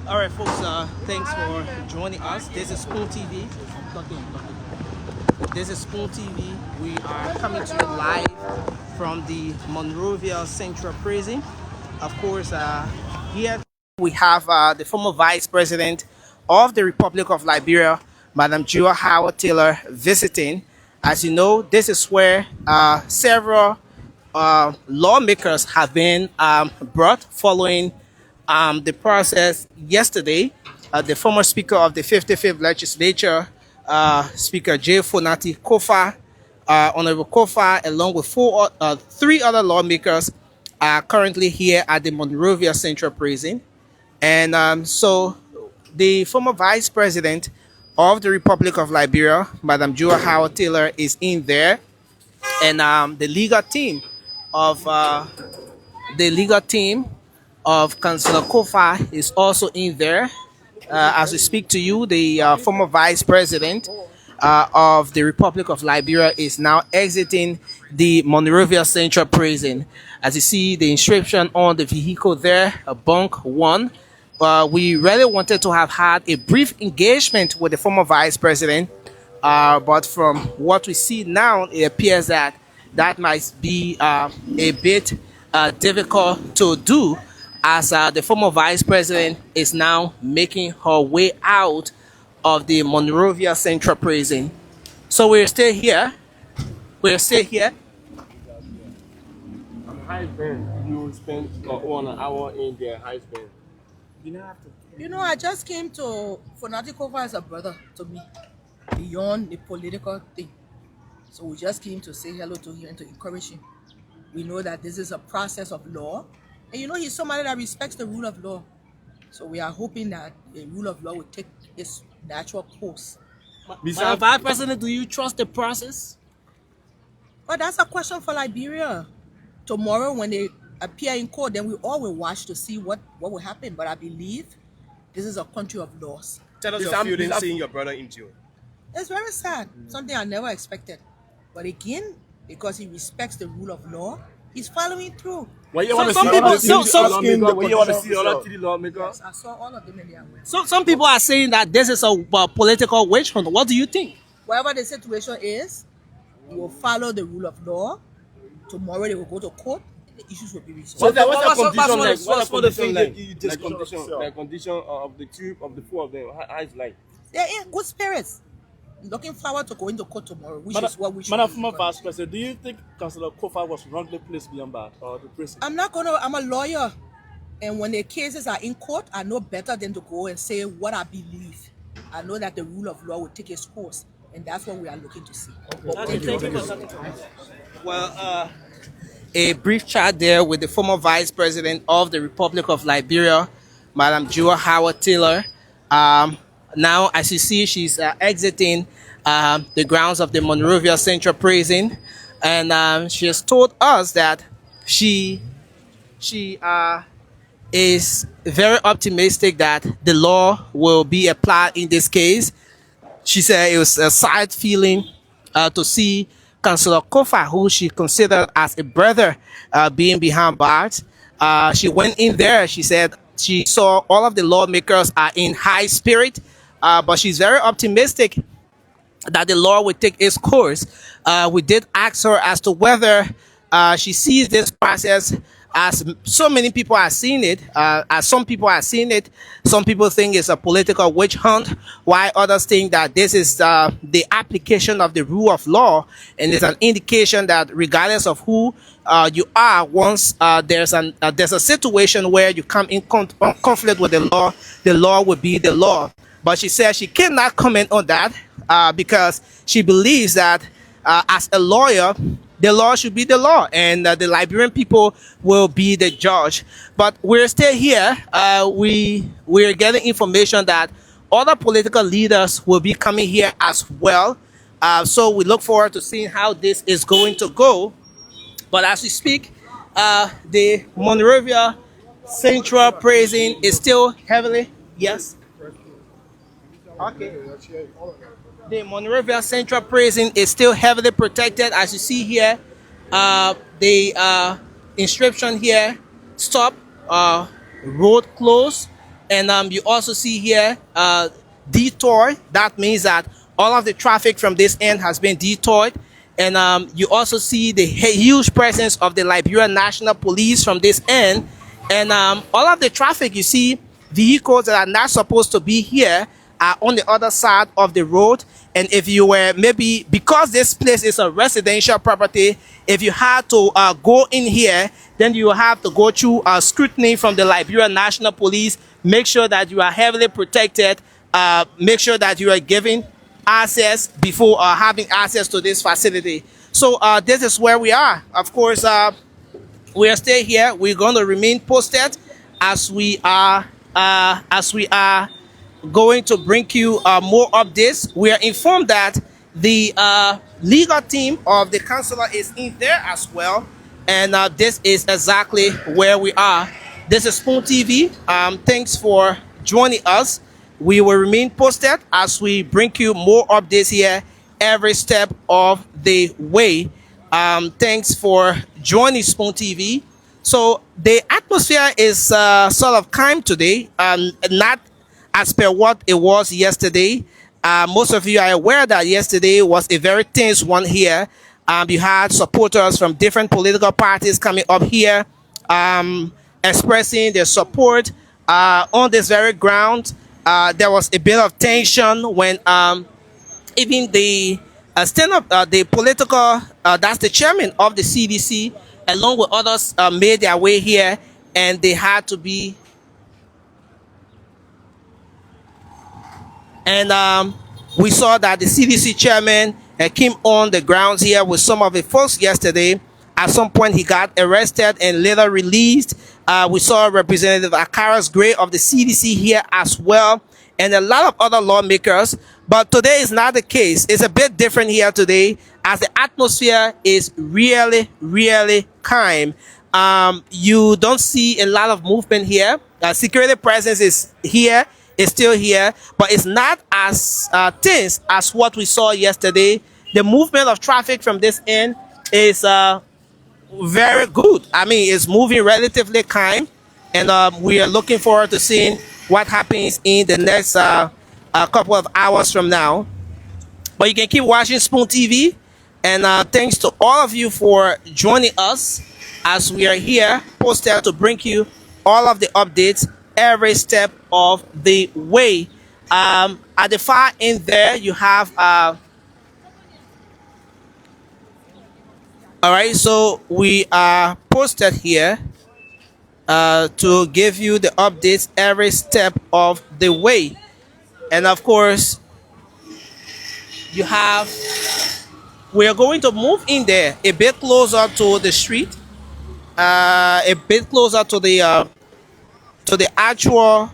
All right, folks. Thanks for joining us. This is Spoon TV. This is Spoon TV. We are coming to you live from the Monrovia Central Prison. Of course, here we have the former Vice President of the Republic of Liberia, Madam Jua Howard Taylor, visiting. As you know, this is where several lawmakers have been brought following the process yesterday. The former Speaker of the 55th Legislature, Speaker J. Fonati Kofa, Honorable Kofa, along with three other lawmakers, are currently here at the Monrovia Central Prison. And so the former Vice President of the Republic of Liberia, Madam Jua Howard Taylor, is in there, and the legal team of Councillor Kofa is also in there. As we speak to you, the former Vice President of the Republic of Liberia is now exiting the Monrovia Central Prison. As you see the inscription on the vehicle there, a bunk one. We really wanted to have had a brief engagement with the former Vice President, but from what we see now, it appears that might be a bit difficult to do, as the former Vice President is now making her way out of the Monrovia Central Prison. So we're still here. We're still here. High band. You spent 1 hour in there, high band. I just came to Fonati Kofa as a brother to me, beyond the political thing. So we just came to say hello to him and to encourage him. We know that this is a process of law. And he's somebody that respects the rule of law. So we are hoping that the rule of law will take its natural course. Mr. Vice President, do you trust the process? Well, that's a question for Liberia. Tomorrow when they appear in court, then we all will watch to see what will happen. But I believe this is a country of laws. Tell us your feeling seeing your brother in jail. It's very sad. Something I never expected. But again, because he respects the rule of law, he's following through. Some people Yes, I saw all of them in their way. some people are saying that this is a political witch hunt. What do you think? Whatever the situation is, we will follow the rule of law. Tomorrow they will go to court. The issues will be resolved. So what's the condition like? Condition of the two of the four of them. How is like? They're in good spirits. Looking forward to going to court tomorrow, which is what we should Madam do. former Vice President, do you think Councillor Kofa was wrongly placed beyond bar or the prison? I'm a lawyer. And when the cases are in court, I know better than to go and say what I believe. I know that the rule of law will take its course. And that's what we are looking to see. Thank you. Well, a brief chat there with the former Vice President of the Republic of Liberia, Madam Jua Howard Taylor. Now, as you see, she's exiting the grounds of the Monrovia Central Prison, and she has told us that she is very optimistic that the law will be applied in this case. She said it was a sad feeling to see Councillor Kofa, who she considered as a brother, being behind bars. She went in there. She said she saw all of the lawmakers are in high spirit, but she's very optimistic that the law will take its course. We did ask her as to whether she sees this process as so many people are seeing it, as some people are seeing it. Some people think it's a political witch hunt, while others think that this is the application of the rule of law, and it's an indication that regardless of who you are, once there's a situation where you come in conflict with the law will be the law. But she says she cannot comment on that because she believes that as a lawyer, the law should be the law, and the Liberian people will be the judge. But we're still here. We're getting information that other political leaders will be coming here as well. So we look forward to seeing how this is going to go. But as we speak, the Monrovia Central Prison is still heavily, yes. Okay. The Monrovia Central Prison is still heavily protected. As you see here, the inscription here, stop, road closed. And you also see here detour. That means that all of the traffic from this end has been detoured. And you also see the huge presence of the Liberian National Police from this end. And all of the traffic, you see vehicles that are not supposed to be here are on the other side of the road. And if you were maybe, because this place is a residential property, if you had to go in here, then you will have to go through scrutiny from the Liberian National Police. Make sure that you are heavily protected. Make sure that you are given access before having access to this facility. So this is where we are. Of course, we are staying here. We're going to remain posted as we are going to bring you more updates. We are informed that the legal team of the councillor is in there as well, and this is exactly where we are. This is Spoon TV. Thanks for joining us. We will remain posted as we bring you more updates here every step of the way. Thanks for joining Spoon TV. So the atmosphere is sort of calm today, not as per what it was yesterday. Most of you are aware that yesterday was a very tense one here. You had supporters from different political parties coming up here, expressing their support on this very ground. There was a bit of tension when even the the political, that's the chairman of the CDC, along with others, made their way here, and they had to be. And we saw that the CDC chairman came on the grounds here with some of the folks yesterday. At some point, he got arrested and later released. We saw Representative Akaras Gray of the CDC here as well, and a lot of other lawmakers. But today is not the case. It's a bit different here today, as the atmosphere is really, really calm. You don't see a lot of movement here. Security presence is here, is still here, but it's not as tense as what we saw yesterday. The movement of traffic from this end is very good. I mean, it's moving relatively calm, and we are looking forward to seeing what happens in the next couple of hours from now. But you can keep watching Spoon TV, and thanks to all of you for joining us as we are here posted to bring you all of the updates every step of the way. At the far end there, you have all right, so we are posted here to give you the updates every step of the way. And of course, you have, we are going to move in there a bit closer to the street, a bit closer to the actual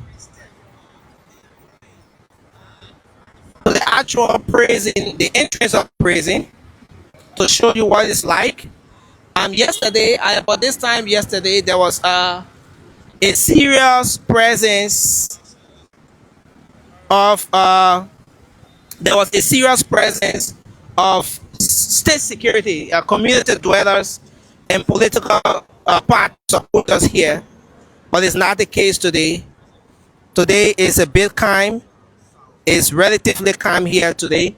prison, the entrance of prison, to show you what it's like. Yesterday, about this time yesterday, there was a serious presence of state security, community dwellers, and political party supporters here. But it's not the case today. Today is a bit calm. It's relatively calm here today,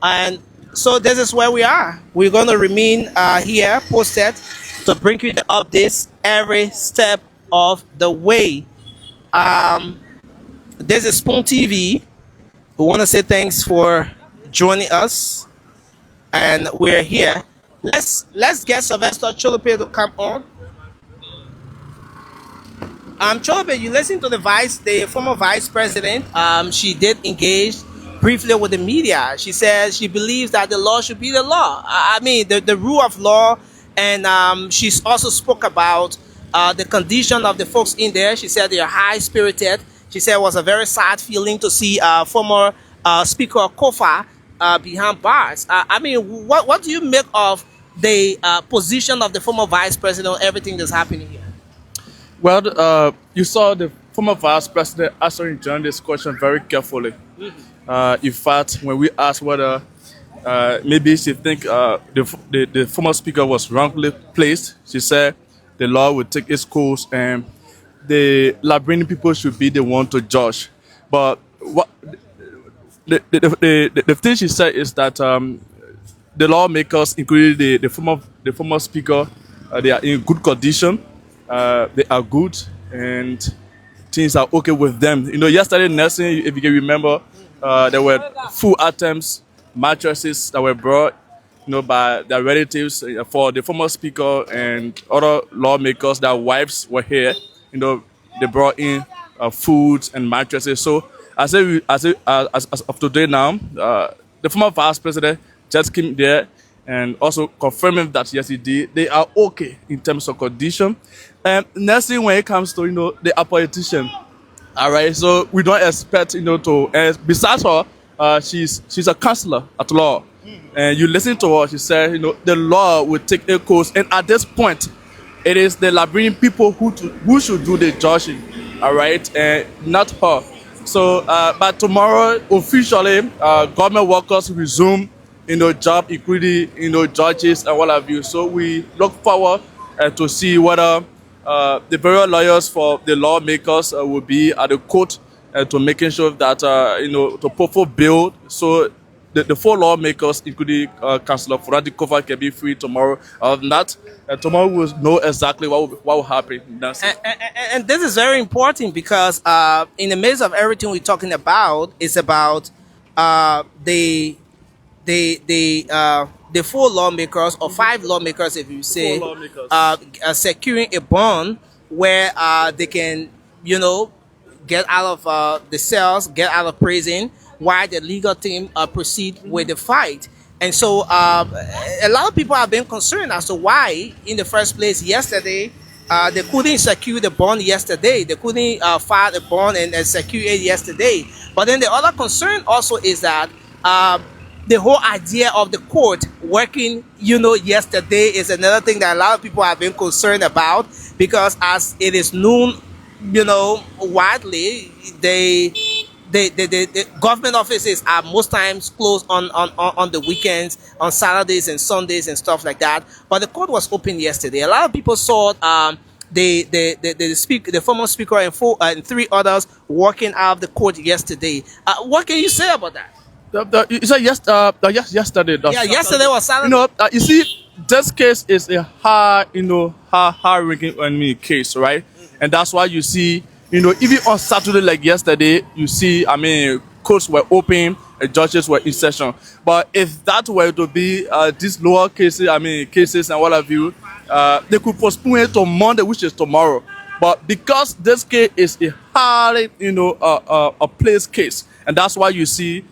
and so this is where we are. We're going to remain here posted to bring you the updates every step of the way. This is Spoon TV. We want to say thanks for joining us, and we're here. Let's get Sylvester Cholope to come on. Cholope, you listen to the former vice president. She did engage briefly with the media. She says she believes that the law should be the law. I mean, the rule of law. And she's also spoke about the condition of the folks in there. She said they are high-spirited. She said it was a very sad feeling to see former Speaker Kofa behind bars. I mean, what do you make of the position of the former vice president on everything that's happening here? Well, you saw the former vice president answering journalist's question very carefully. In fact, when we asked whether maybe she think the former speaker was wrongly placed, she said the law would take its course and the Liberian people should be the one to judge. But what the thing she said is that the lawmakers, including the former speaker, they are in good condition. They are good, and things are okay with them. Yesterday, Nelson, if you can remember, there were food items, mattresses that were brought, by their relatives for the former speaker and other lawmakers. Their wives were here. They brought in food and mattresses. So as of today now, the former vice president just came there and also confirming that yes, indeed, they are okay in terms of condition. And next thing when it comes to they are politician, all right. So we don't expect to. And besides her, she's a counselor at law, and you listen to her. She said the law will take a course, and at this point, it is the Liberian people who should do the judging, all right, and not her. So, but tomorrow officially, government workers resume job, including judges and what have you. So we look forward to see whether the various lawyers for the lawmakers will be at the court to making sure that to put for bail. So the four lawmakers, including Councillor Furadikova, can be free tomorrow. Other than that, tomorrow we'll know exactly what will happen. And this is very important because in the midst of everything we're talking about, it's about the four lawmakers or five lawmakers, if you say, securing a bond where they can, get out of the cells, get out of prison, while the legal team proceed with the fight. And so a lot of people have been concerned as to why, in the first place, yesterday, they couldn't secure the bond yesterday. They couldn't file a bond and secure it yesterday. But then the other concern also is that the whole idea of the court working, yesterday is another thing that a lot of people have been concerned about, because as it is known, widely, the government offices are most times closed on the weekends, on Saturdays and Sundays and stuff like that. But the court was open yesterday. A lot of people saw the former speaker and three others walking out of the court yesterday. What can you say about that? You said yesterday. Yeah, yesterday was Saturday. You see, this case is a high-ranking case, right? And that's why you see, even on Saturday like yesterday, you see, courts were open, judges were in session. But if that were to be these lower cases, cases and what have you, they could postpone it to Monday, which is tomorrow. But because this case is a highly, a place case, and that's why you see,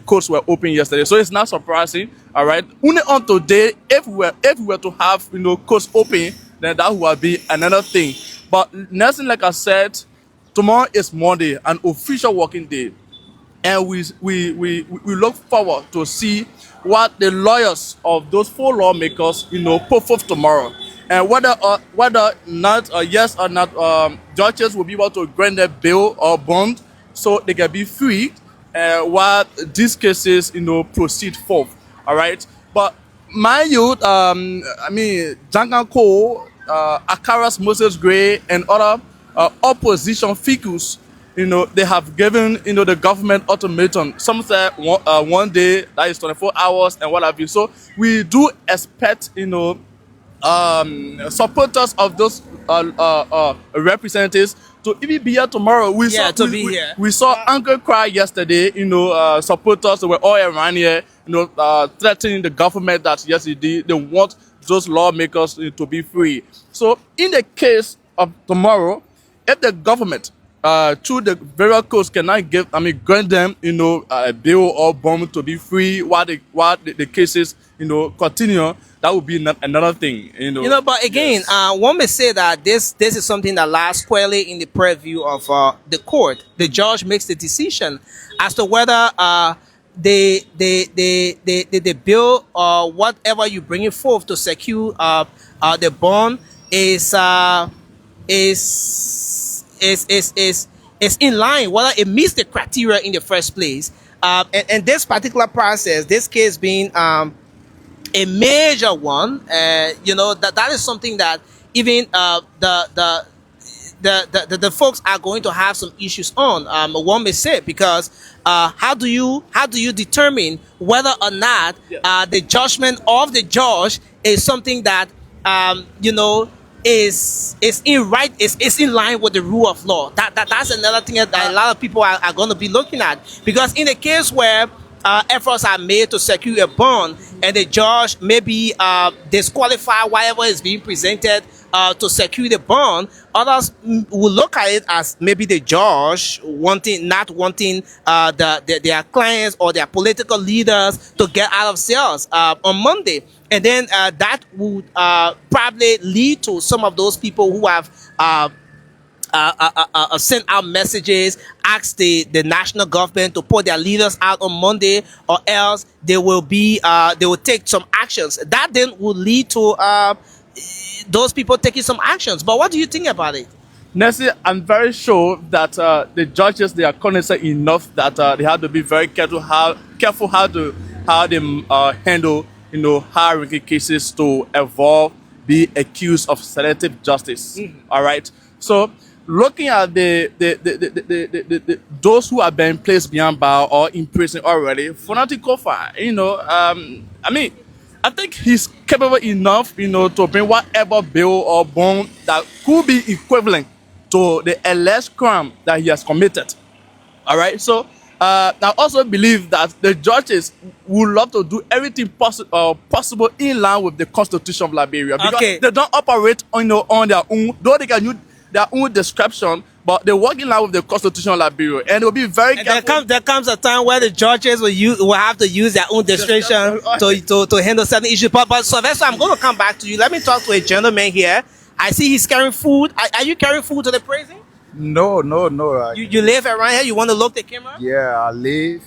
courts were open yesterday. So it's not surprising, all right? Only on today, if we were to have, courts open, then that would be another thing. But Nelson, like I said, tomorrow is Monday, an official working day. And we look forward to see what the lawyers of those four lawmakers, put forth tomorrow. And whether not, yes or not, judges will be able to grant their bail or bond so they can be free while these cases, proceed forth. All right. But mind you, Jangan Cole, Akaras Moses Gray, and other opposition figures, they have given, the government ultimatum. Some say one day, that is 24 hours, and what have you. So we do expect, supporters of those representatives to even be here tomorrow. We saw anger cry yesterday. Supporters were all around here, threatening the government that yes, they want those lawmakers to be free. So in the case of tomorrow, if the government through the various courts cannot grant them, a bail or bond to be free while the cases, continue, that would be another thing, But again, one may say that this is something that lies squarely in the purview of the court. The judge makes the decision as to whether the bill or whatever you bring it forth to secure the bond is in line, whether it meets the criteria in the first place. And this particular process, this case being a major one, that is something that even the folks are going to have some issues on. One may say, because how do you determine whether or not the judgment of the judge is something that you know, is in line with the rule of law. That's another thing that a lot of people are going to be looking at, because in a case where efforts are made to secure a bond and the judge maybe disqualify whatever is being presented to secure the bond, others will look at it as maybe the judge not wanting their clients or their political leaders to get out of cells on Monday. And then that would probably lead to some of those people who have sent out messages, asked the national government to put their leaders out on Monday, or else they will take some actions. That then will lead to those people taking some actions. But what do you think about it? Nessie, I'm very sure that the judges, they are cognizant enough that they have to be very careful how they handle, you know, high-ranking cases to avoid being accused of selective justice. All right. So, looking at the those who have been placed behind bar or in prison already, Fonati Kofa, you know, I mean, I think he's capable enough, you know, to bring whatever bill or bond that could be equivalent to the alleged crime that he has committed. All right. So I also believe that the judges would love to do everything possible in line with the Constitution of Liberia, because they don't operate on their own, though they can use their own description, but they work in line with the Constitution of Liberia, and it will be very careful. There comes a time where the judges will have to use their own discretion to handle certain issues. But Sylvester, I'm going to come back to you. Let me talk to a gentleman here. I see he's carrying food. Are you carrying food to the prison? No. You live around here? You want to look the camera? Yeah, I live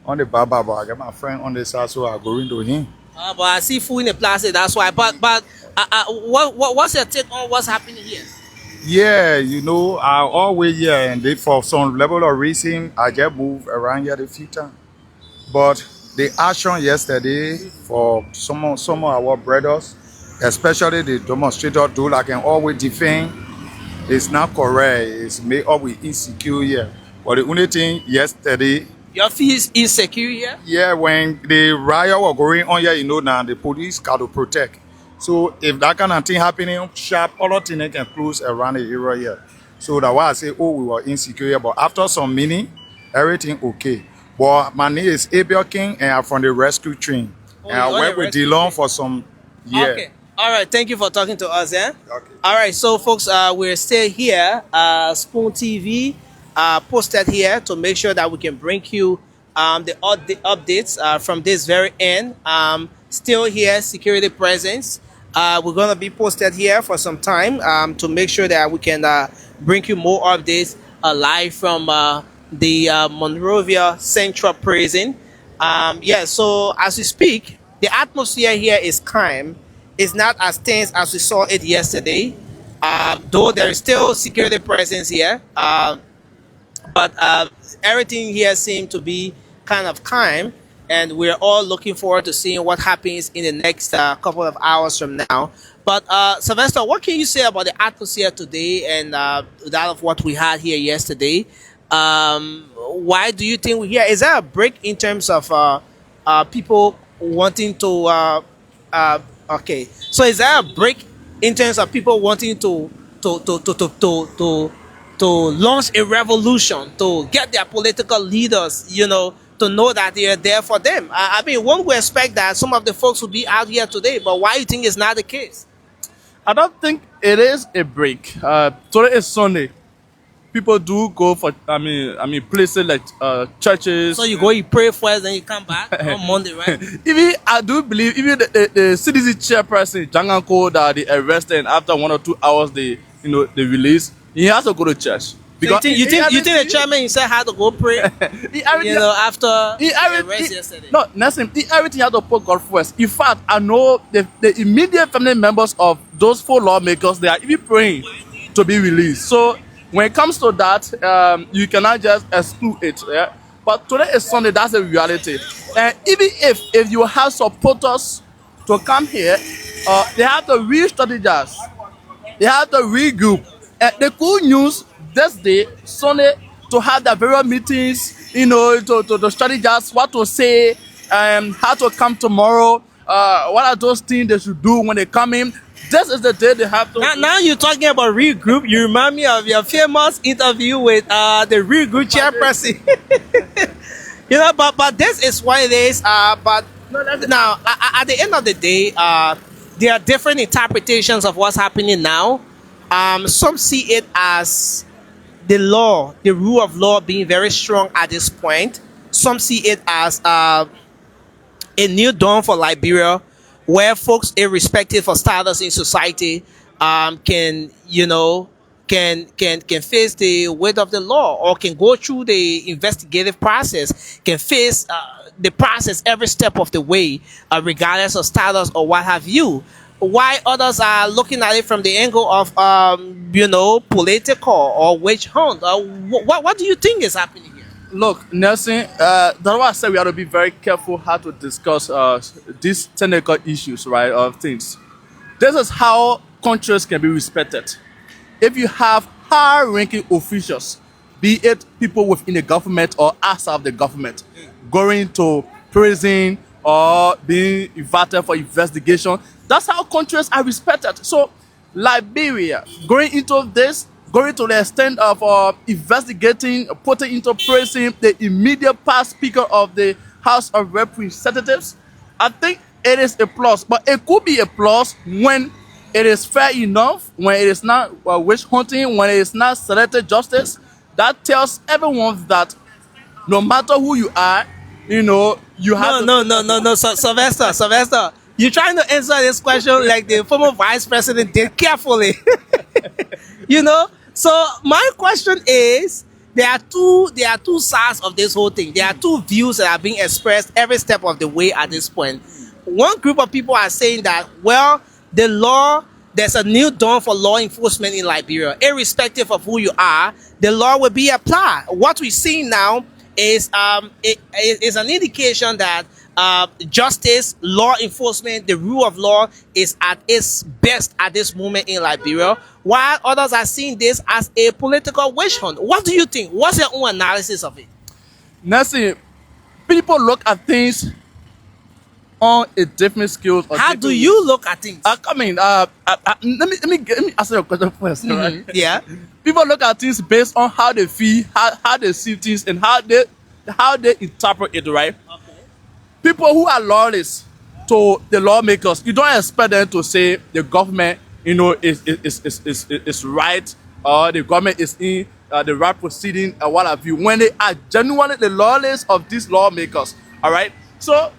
on the Baba. I got my friend on the side, so I go into him. But I see food in the plastic, that's why. But what's your take on what's happening here? Yeah, you know, I always here, and they, for some level of reason, I just move around here a few times. But the action yesterday for some of our brothers, especially the demonstrators, though I can always defend, it's not correct. It's made up with insecure here. But the only thing yesterday, your feel insecure here? Yeah, when the riot was going on here, you know, now the police got to protect. So if that kind of thing happening, sharp, other things can close around the area here. So that's why I say, oh, we were insecure here. But after some meaning, everything okay. But my name is Abel King, and I'm from the rescue train. And I work with DeLong for some years. Okay. All right. Thank you for talking to us, yeah? Okay. All right. So, folks, we're still here. Spoon TV posted here to make sure that we can bring you the updates from this very end. Still here, security presence. We're going to be posted here for some time to make sure that we can bring you more updates live from the Monrovia Central Prison. Yeah, so as we speak, the atmosphere here is calm. It's not as tense as we saw it yesterday, though there is still security presence here. But everything here seems to be kind of calm, and we're all looking forward to seeing what happens in the next couple of hours from now. But Sylvester, what can you say about the atmosphere today and that of what we had here yesterday? Why do you think we're here? Is there a break in terms of people wanting to okay, so is there a break in terms of people wanting to launch a revolution, to get their political leaders, you know, to know that they are there for them? I mean, one would expect that some of the folks will be out here today, but why do you think it's not the case? I don't think it is a break. Today is Sunday. People do go for, I mean, places like churches. So you go, you pray first, then you come back on Monday, right? Even I do believe, even the CDC chairperson, Janganko, that they arrested, and after 1 or 2 hours they release, he has to go to church. Because so you think the chairman himself had to go pray? After the arrest yesterday. No, nothing. Everything had to put God first. In fact, I know the immediate family members of those 4 lawmakers, they are even praying to be released. So when it comes to that, you cannot just exclude it. Yeah? But today is Sunday, that's a reality. And even if you have supporters to come here, they have to re-strategize. They have to regroup They could use this day, Sunday, to have their various meetings, you know, to strategize what to say, how to come tomorrow, what are those things they should do when they come in. This is the day they have to. Now you're talking about regroup. You remind me of your famous interview with the regroup chairperson. You know, but this is what it is. But now, at the end of the day, there are different interpretations of what's happening now. Some see it as the law, the rule of law being very strong at this point. Some see it as a new dawn for Liberia, where folks, irrespective of status in society, can, you know, can face the weight of the law, or can go through the investigative process, can face the process every step of the way, regardless of status or what have you. Why others are looking at it from the angle of, you know, political or witch hunt. What do you think is happening here? Look, Nelson, that's why I said we have to be very careful how to discuss these technical issues, right, of things. This is how countries can be respected. If you have high-ranking officials, be it people within the government or outside of the government, going to prison or being invited for investigation, that's how countries are respected. So, Liberia, going into this, going to the extent of investigating, putting into prison the immediate past Speaker of the House of Representatives, I think it is a plus. But it could be a plus when it is fair enough, when it is not witch hunting, when it is not selected justice. That tells everyone that no matter who you are, you know, you have No, Sylvester. You're trying to answer this question like the former vice president did, carefully. You know? So my question is, there are two sides of this whole thing. There are two views that are being expressed every step of the way at this point. One group of people are saying that, well, the law, there's a new dawn for law enforcement in Liberia. Irrespective of who you are, the law will be applied. What we're seeing now is it is an indication that justice, law enforcement, the rule of law is at its best at this moment in Liberia, while others are seeing this as a political witch hunt. What do you think? What's your own analysis of it? Nancy, people look at things on a different scale. How do you look at things? Let me answer your question first. Right? Yeah. People look at things based on how they feel, how they see things, and how they interpret it, right? Okay. People who are lawless to the lawmakers, you don't expect them to say the government, you know, is right, or the government is in the right proceeding, or what have you, when they are genuinely the lawless of these lawmakers. All right. So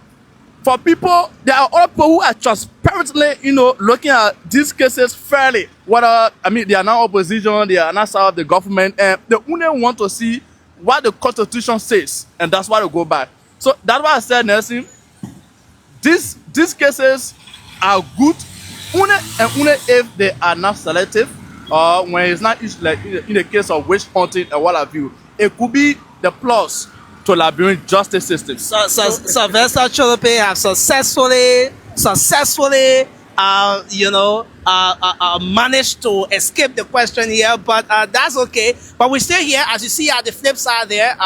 for people, there are other people who are transparently, you know, looking at these cases fairly. Whether, I mean, they are not opposition, they are not side of the government, and they only want to see what the Constitution says, and that's why they go by. So that's why I said, Nelson, these cases are good only if they are not selective, or when it's not like in the case of witch hunting and what have you. It could be the plus to Liberian justice system. So Sylvester Cholope have successfully, managed to escape the question here, but that's okay. But we're still here, as you see at the flip side there.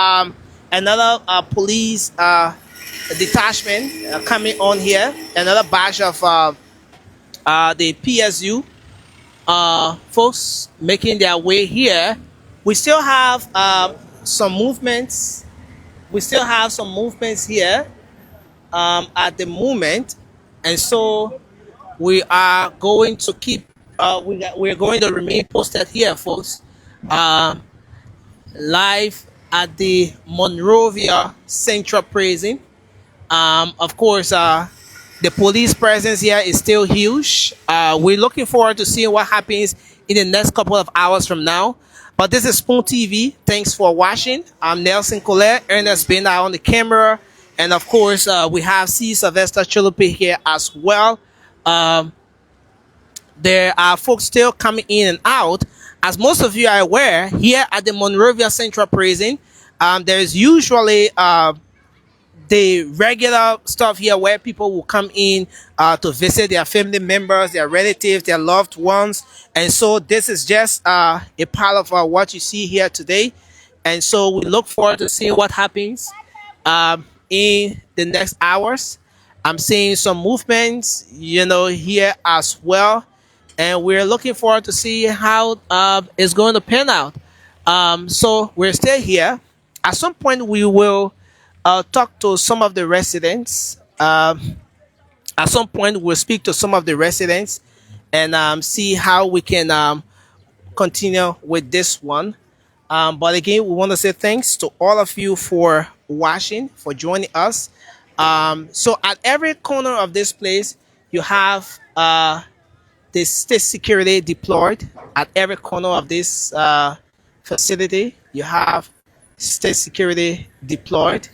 Another police detachment coming on here. Another batch of the PSU folks making their way here. We still have some movements. We still have some movements here at the moment, and so we are going to keep. We're going to remain posted here, folks. Live at the Monrovia Central Prison. Of course, the police presence here is still huge. We're looking forward to seeing what happens in the next couple of hours from now. But this is Spoon TV. Thanks for watching. I'm Nelson Colette, Ernest Benda on the camera. And of course, we have C. Sylvester Cholope here as well. There are folks still coming in and out. As most of you are aware, here at the Monrovia Central Prison, there is usually the regular stuff here where people will come in to visit their family members, their relatives, their loved ones. And so this is just a part of what you see here today. And so we look forward to seeing what happens in the next hours. I'm seeing some movements, here as well. And we're looking forward to see how it's going to pan out. So we're still here. At some point, we will talk to some of the residents. At some point, we'll speak to some of the residents and see how we can continue with this one. But again, we want to say thanks to all of you for watching, for joining us. So at every corner of this place, you have the state security deployed. At every corner of this facility, you have state security deployed,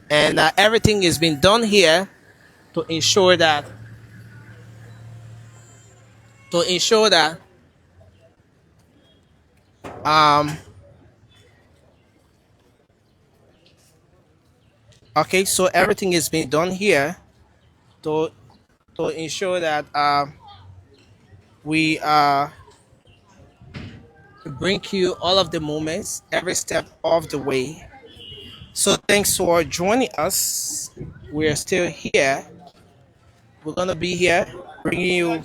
and everything is being done here to ensure that to ensure that um okay, so everything is being done here to ensure that we bring you all of the moments every step of the way. So thanks for joining us. We are still here. We're gonna be here bringing you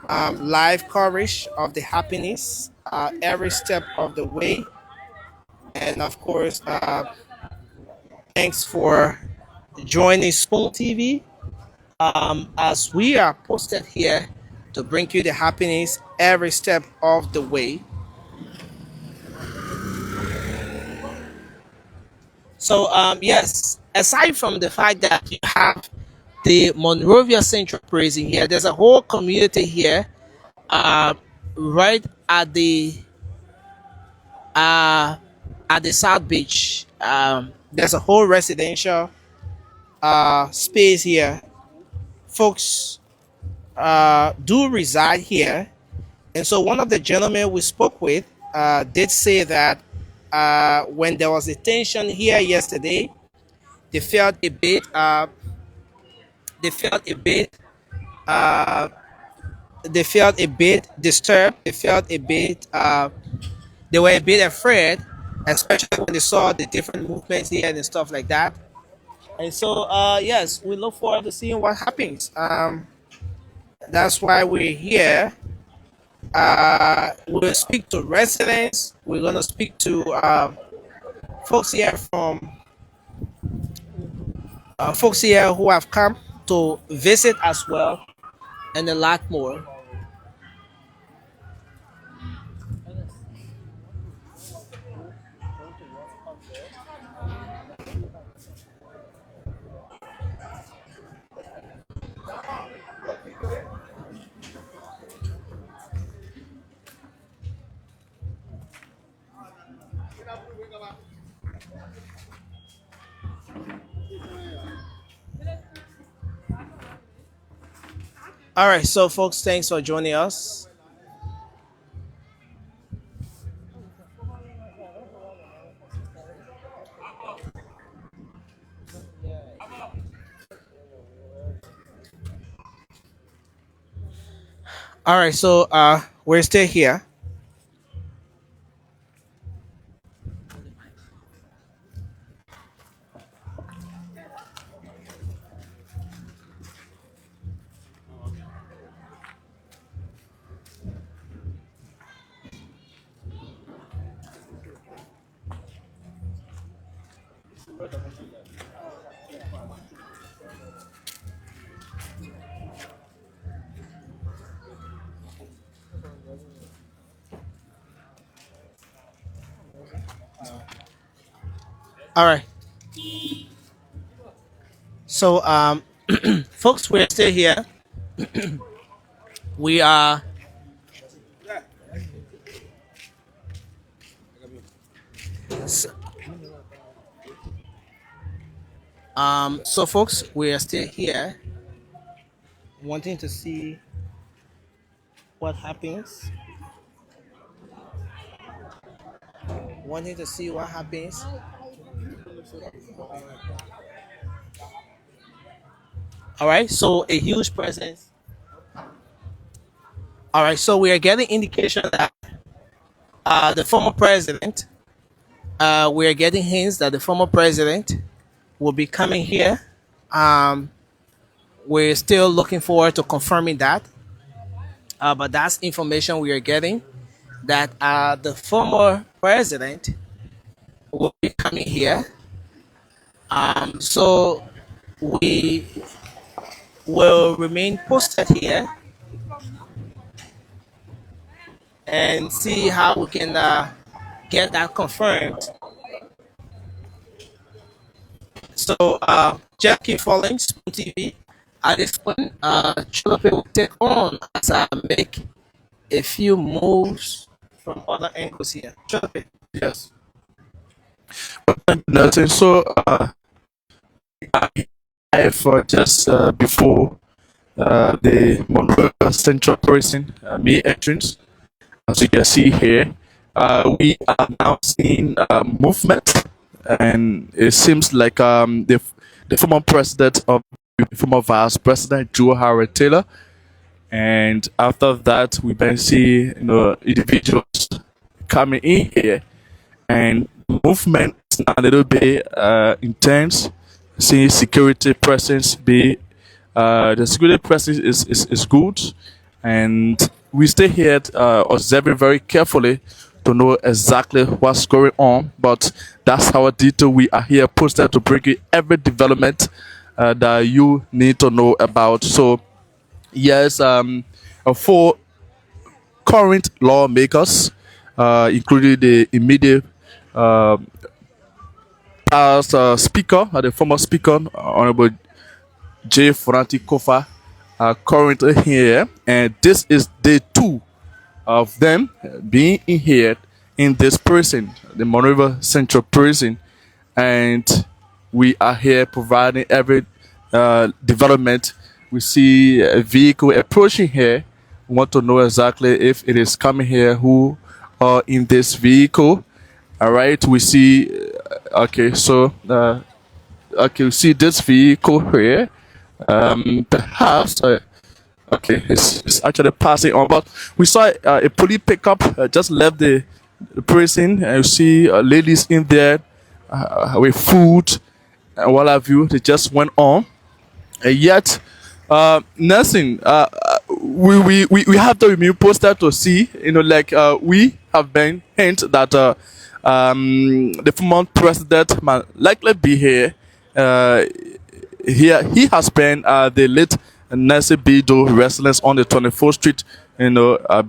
live coverage of the happiness every step of the way. And of course, thanks for joining Spoon TV as we are posted here to bring you the happiness every step of the way. So, yes, aside from the fact that you have the Monrovia Central Prison here, there's a whole community here uh, right uh, at the South Beach. There's a whole residential space here. Folks do reside here. And so one of the gentlemen we spoke with did say that when there was a tension here yesterday, they felt a bit, they felt a bit, uh, they felt a bit disturbed. They felt a bit, they were a bit afraid, especially when they saw the different movements here and stuff like that. And so, yes, we look forward to seeing what happens. That's why we're here. We'll speak to residents. We're gonna speak to folks here from folks here who have come to visit as well, and a lot more. All right, so folks, thanks for joining us. All right, so we're still here. All right, so folks, we're still here. We are so, so folks, we are still here, wanting to see what happens. Wanting to see what happens. All right, so a huge presence. All right, so we are getting indication that the former president, we are getting hints that the former president will be coming here. Um, we're still looking forward to confirming that, but that's information we are getting that the former president will be coming here. So we will remain posted here and see how we can get that confirmed. So just keep following Spoon TV. At this point, Chilope will take on as I make a few moves from other angles here. Chilope. Yes. Nothing. So, for just before the Monrovia Central Prison main entrance, as you can see here, we are now seeing movement, and it seems like the former president of the former vice president Joe Howard Taylor, and after that we then see individuals coming in here, and movement is now a little bit intense. Seeing security presence be the security presence is good, and we stay here observing very carefully to know exactly what's going on. But that's our detail. We are here posted to bring you every development that you need to know about. So yes, for current lawmakers, including the immediate past speaker, the former speaker, Honorable J. Franti Kofa, are currently here, and this is day 2 of them being in here in this prison, the Monrovia Central Prison, and we are here providing every development. We see a vehicle approaching here. We want to know exactly if it is coming here, who are in this vehicle. All right, we see. Okay, so okay, we see this vehicle here. Perhaps okay, it's actually passing on, but we saw a police pickup just left the prison, and you see ladies in there with food and what have you. They just went on, and yet nothing. We have to remain posted to see, like we have been hint that the former president might likely be here. Here he has been the late Nancy Bido residence on the 24th Street,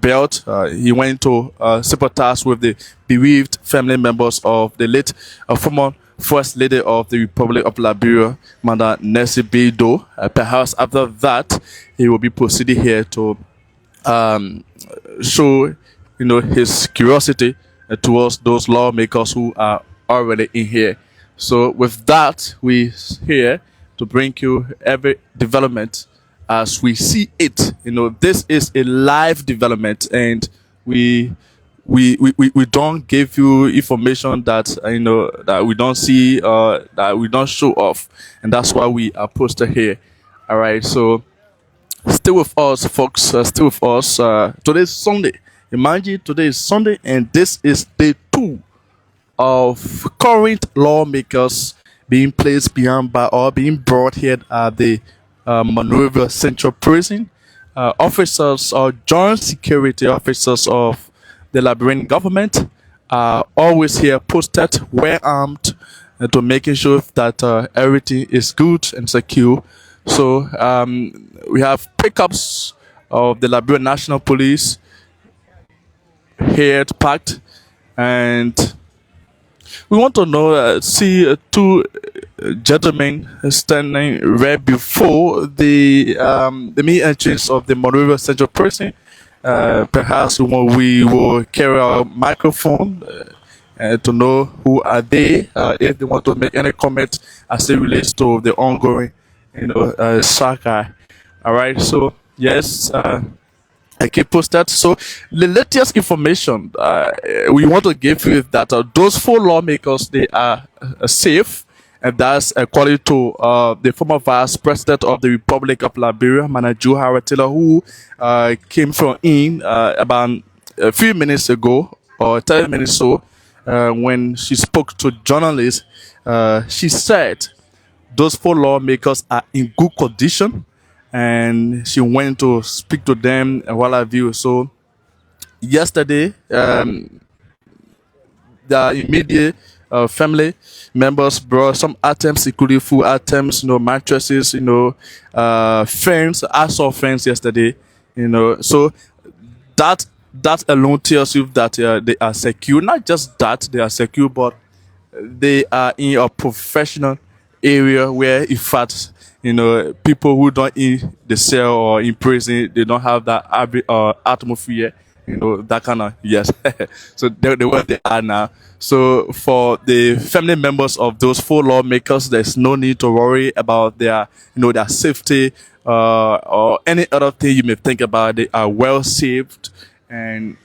belt. He went to sympathize with the bereaved family members of the late former First Lady of the Republic of Liberia, Madam Nancy Bido. Perhaps after that, he will be proceeding here to show, his curiosity towards those lawmakers who are already in here. So with that, we here to bring you every development as we see it. This is a live development, and we don't give you information that that we don't see, that we don't show off, and that's why we are posted here. All right, so stay with us, folks. Stay with us. Today is Sunday. Imagine today is Sunday, and this is day 2 of current lawmakers being placed behind bar or being brought here at the Monrovia Central Prison. Officers or joint security officers of the Liberian government are always here posted, well armed, to making sure that everything is good and secure. So we have pickups of the Liberian National Police here packed, and we want to know, see 2 gentlemen standing right before the main entrance of the Monrovia Central Prison. Perhaps we will carry our microphone to know who are they, if they want to make any comment as it relates to the ongoing, saga. All right, so yes. I keep posted. So the latest information we want to give you is that those 4 lawmakers, they are safe, and that's according to the former vice president of the Republic of Liberia, Manager Haratila, who came from in about a few minutes ago or 10 minutes so. When she spoke to journalists, she said those four lawmakers are in good condition, and she went to speak to them and what have you. So yesterday, the immediate family members brought some items, including food items, mattresses, fans. I saw fans yesterday, so that that alone tells you that they are secure. Not just that they are secure, but they are in a professional area where, in fact, people who don't in the cell or in prison, they don't have that atmosphere, that kind of, yes. So they where they are now. So for the family members of those four lawmakers, there's no need to worry about their safety or any other thing you may think about. They are well saved and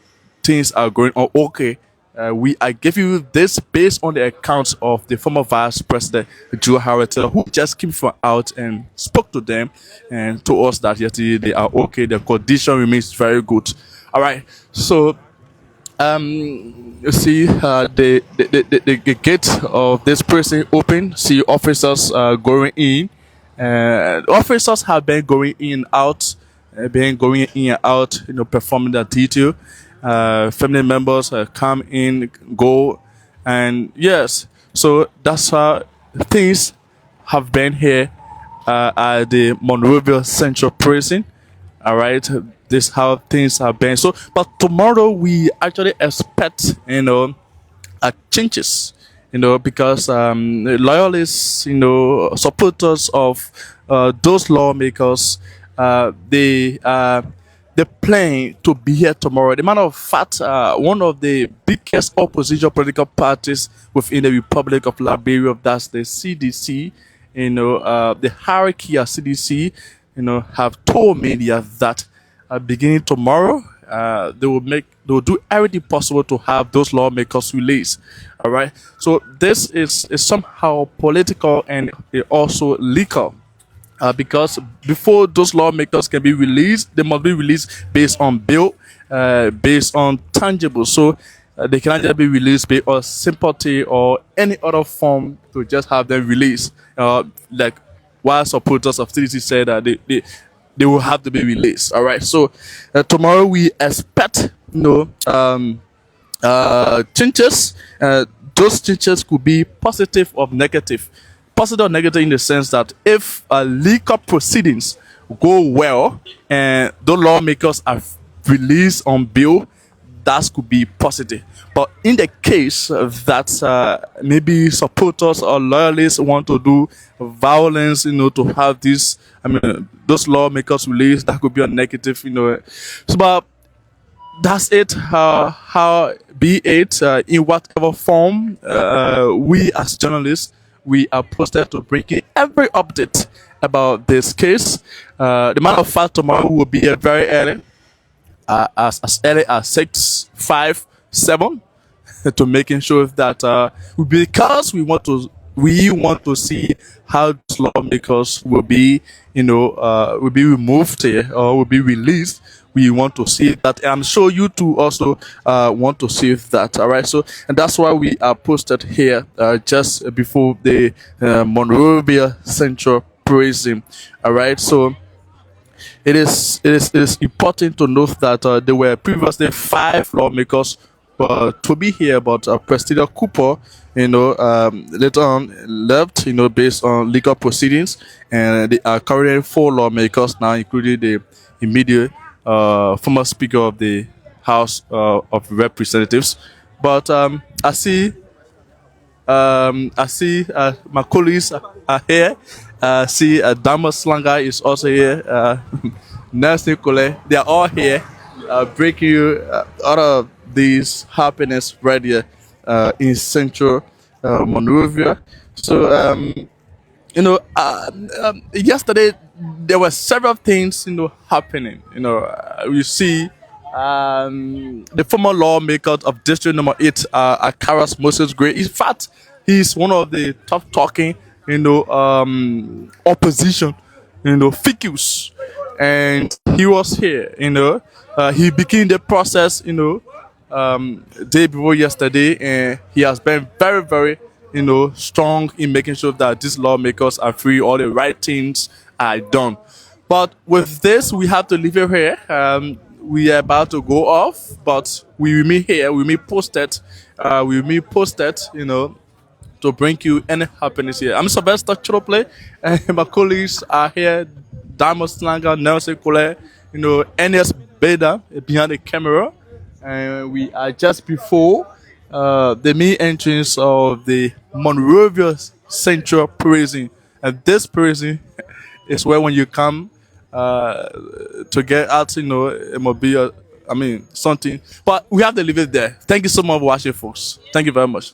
things are going on okay. I give you this based on the accounts of the former vice president, Joe Harritel, who just came from out and spoke to them and told us that yesterday they are okay. Their condition remains very good. All right. So, you see the gate of this prison open. See officers going in. Officers have been going in and out, performing their duty. Family members come in, go, and yes, so that's how things have been here at the Monrovia Central Prison. All right, this how things have been. So, but tomorrow we actually expect changes. Because loyalists, supporters of those lawmakers, they plan to be here tomorrow. The matter of fact, one of the biggest opposition political parties within the Republic of Liberia, that's the CDC, the hierarchy of CDC, have told media that beginning tomorrow, they will do everything possible to have those lawmakers released. All right. So this is somehow political and also legal. Because before those lawmakers can be released, they must be released based on bail, based on tangible. So they cannot just be released based on sympathy or any other form to just have them released. Like while supporters of CDC said that they will have to be released. All right. So tomorrow we expect changes. Those changes could be positive or negative. Positive or negative in the sense that if legal proceedings go well and the lawmakers are released on bail, that could be positive. But in the case that maybe supporters or loyalists want to do violence, to have those lawmakers released, that could be a negative, So, but that's it. How be it in whatever form, we as journalists, we are posted to bring in every update about this case. The matter of fact, tomorrow will be very early, as early as 6, 5, 7, to making sure that because we want to see how these lawmakers will be removed or will be released. We want to see that, and I'm sure you too also want to see that. All right, so and that's why we are posted here just before the Monrovia Central Prison. All right, so it is important to note that there were previously 5 lawmakers to be here, but President Cooper, later on left, based on legal proceedings, and there are currently 4 lawmakers now, including the immediate former Speaker of the House of Representatives. But I see my colleagues are here. See, Damas Slanga is also here. Nelson Cole, they are all here, breaking you out of these happiness right here in Central Monrovia. So, yesterday there were several things, happening. You see, the former lawmaker of District Number 8, Akaras Moses Gray. In fact, He's one of the tough talking, opposition, figures, and he was here. He began the process, day before yesterday, and he has been very, very, strong in making sure that these lawmakers are free, all the right things are done. But with this, we have to leave it here. We are about to go off, but we remain here. We remain posted. We remain posted, to bring you any happiness here. I'm Sylvester Chirople, and my colleagues are here. Diamond Slanger, Nelson Cole, NS Beda behind the camera. And we are just before the main entrance of the Monrovia Central Prison. And this prison is where when you come to get out, it might be something. But we have to leave it there. Thank you so much for watching, folks. Thank you very much.